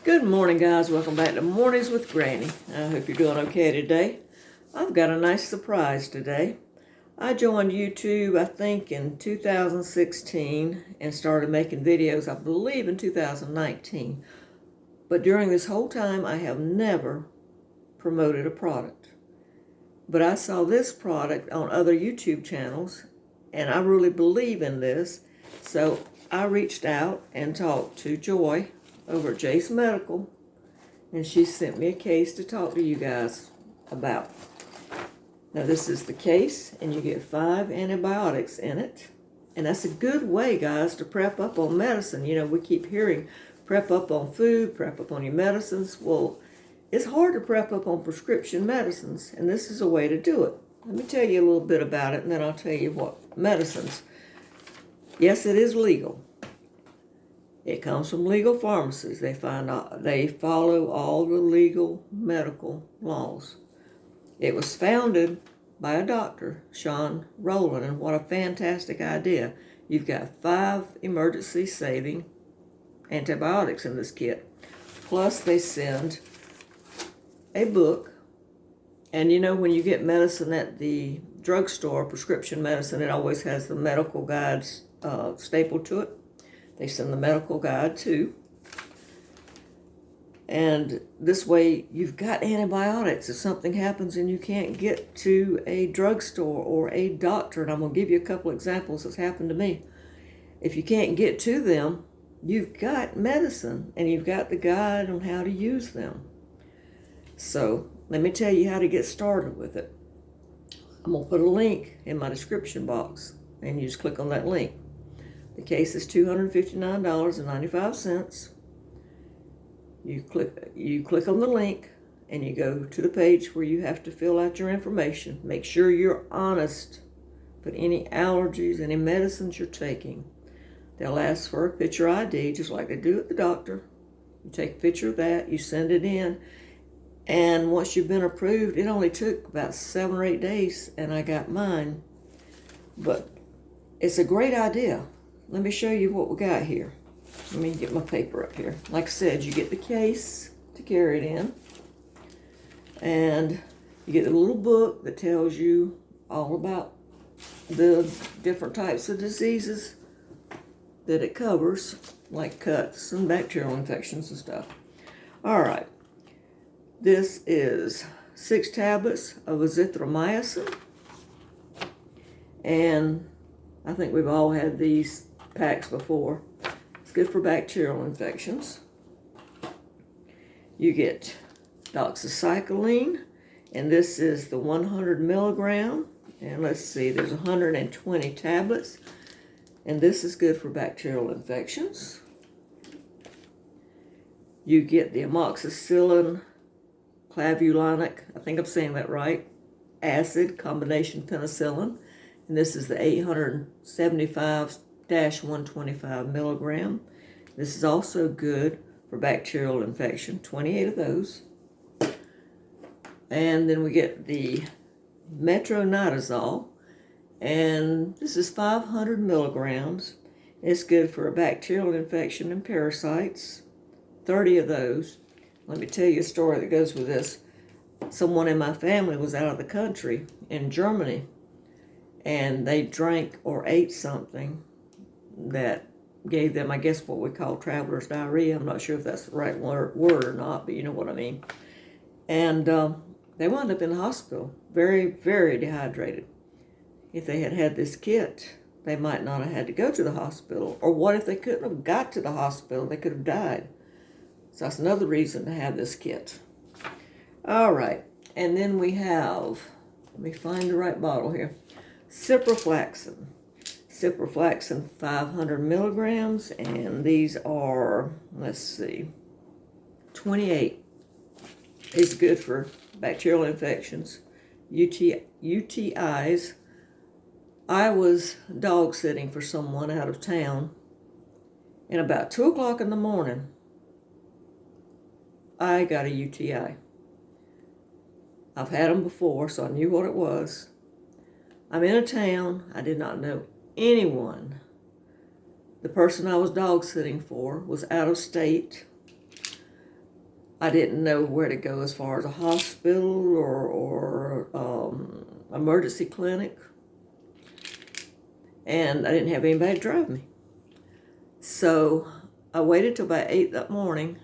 Good morning, guys. Welcome back to Mornings with Granny. I hope you're doing okay today. I've got a nice surprise today. I joined YouTube, I think, in 2016 and started making videos, I believe, in 2019. But during this whole time, I have never promoted a product. But I saw this product on other YouTube channels, and I really believe in this. So I reached out and talked to Joy over at Jase Medical, and she sent me a case to talk to you guys about. Now this is the case, and you get 5 antibiotics in it, and that's a good way, guys, to prep up on medicine. You know, we keep hearing prep up on food, prep up on your medicines. Well, it's hard to prep up on prescription medicines, and this is a way to do it. Let me tell you a little bit about it, and then I'll tell you what medicines. Yes, it is legal. It comes from legal pharmacies. They follow all the legal medical laws. It was founded by a doctor, Sean Rowland, and what a fantastic idea. You've got 5 emergency-saving antibiotics in this kit. Plus, they send a book. And you know, when you get medicine at the drugstore, prescription medicine, it always has the medical guides stapled to it. They send the medical guide too. And this way you've got antibiotics if something happens and you can't get to a drugstore or a doctor. And I'm going to give you a couple examples that's happened to me. If you can't get to them, you've got medicine and you've got the guide on how to use them. So let me tell you how to get started with it. I'm going to put a link in my description box and you just click on that link. The case is $259.95. You click on the link and you go to the page where you have to fill out your information. Make sure you're honest. Put any allergies, any medicines you're taking. They'll ask for a picture ID just like they do at the doctor. You take a picture of that, you send it in, and once you've been approved, it only took about 7 or 8 days and I got mine. But it's a great idea. Let me show you what we got here. Let me get my paper up here. Like I said, you get the case to carry it in. And you get a little book that tells you all about the different types of diseases that it covers, like cuts and bacterial infections and stuff. All right. This is 6 tablets of azithromycin. And I think we've all had these packs before. It's good for bacterial infections. You get doxycycline, and this is the 100 milligram. And let's see, there's 120 tablets. And this is good for bacterial infections. You get the Amoxicillin clavulanic, I think I'm saying that right, acid combination penicillin. And this is the 875-125 milligram. This is also good for bacterial infection, 28 of those. And then we get the Metronidazole, and this is 500 milligrams. It's good for a bacterial infection and parasites, 30 of those. Let me tell you a story that goes with this. Someone in my family was out of the country in Germany, and they drank or ate something that gave them, I guess, what we call traveler's diarrhea. I'm not sure if that's the right word or not, but you know what I mean. And they wound up in the hospital, very, very dehydrated. If they had had this kit, they might not have had to go to the hospital. Or what if they couldn't have got to the hospital? They could have died. So that's another reason to have this kit. All right, and then we have, let me find the right bottle here, ciprofloxacin. Ciprofloxacin 500 milligrams, and these are, let's see, 28. It's good for bacterial infections, UTIs. I was dog sitting for someone out of town, and about 2 o'clock in the morning, I got a UTI. I've had them before, so I knew what it was. I'm in a town. I did not know anyone. The person I was dog sitting for was out of state. I didn't know where to go as far as a hospital or emergency clinic. And I didn't have anybody to drive me. So I waited till about 8 that morning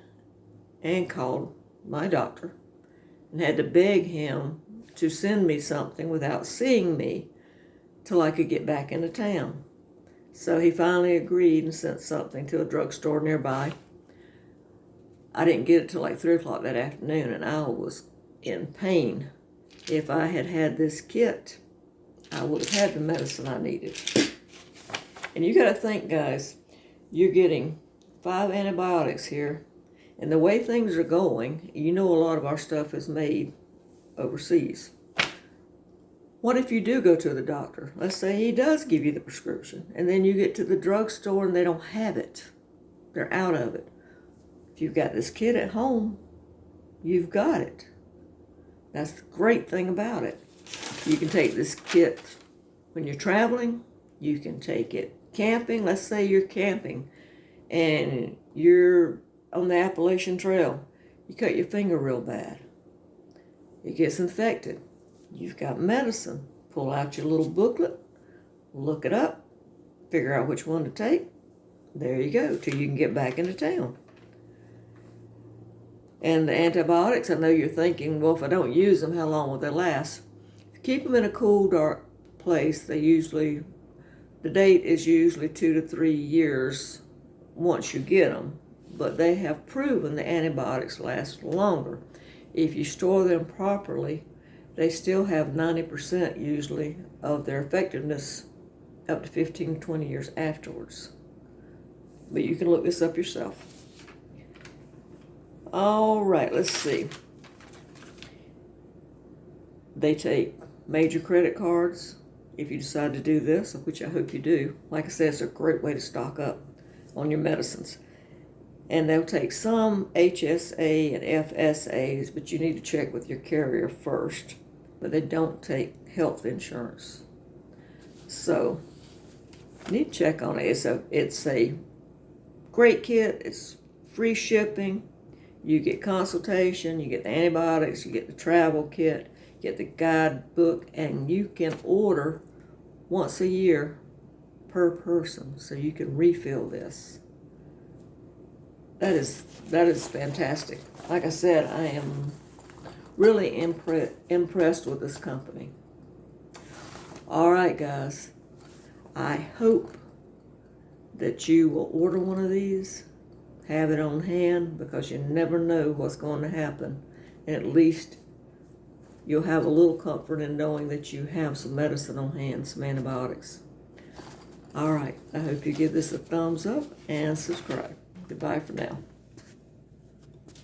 and called my doctor and had to beg him to send me something without seeing me till I could get back into town. So he finally agreed and sent something to a drugstore nearby. I didn't get it till like 3 o'clock that afternoon, and I was in pain. If I had had this kit, I would have had the medicine I needed. And you got to think, guys, you're getting 5 antibiotics here, and the way things are going, you know a lot of our stuff is made overseas. What if you do go to the doctor? Let's say he does give you the prescription, and then you get to the drugstore and they don't have it. They're out of it. If you've got this kit at home, you've got it. That's the great thing about it. You can take this kit when you're traveling. You can take it camping. Let's say you're camping and you're on the Appalachian Trail. You cut your finger real bad. It gets infected. You've got medicine. Pull out your little booklet, look it up, figure out which one to take. There you go, till you can get back into town. And the antibiotics, I know you're thinking, well, if I don't use them, how long will they last? If you keep them in a cool, dark place, the date is usually 2 to 3 years once you get them. But they have proven the antibiotics last longer. If you store them properly, they still have 90% usually of their effectiveness up to 15 to 20 years afterwards. But you can look this up yourself. All right, let's see. They take major credit cards if you decide to do this, which I hope you do. Like I said, it's a great way to stock up on your medicines. And they'll take some HSA and FSAs, but you need to check with your carrier first. But they don't take health insurance. So you need to check on it. It's a great kit. It's free shipping. You get consultation, you get the antibiotics, you get the travel kit, you get the guidebook, and you can order once a year per person, so you can refill this. That is fantastic. Like I said, I am really impressed with this company. All right, guys. I hope that you will order one of these. Have it on hand, because you never know what's going to happen. And at least you'll have a little comfort in knowing that you have some medicine on hand, some antibiotics. All right, I hope you give this a thumbs up and subscribe. Goodbye for now.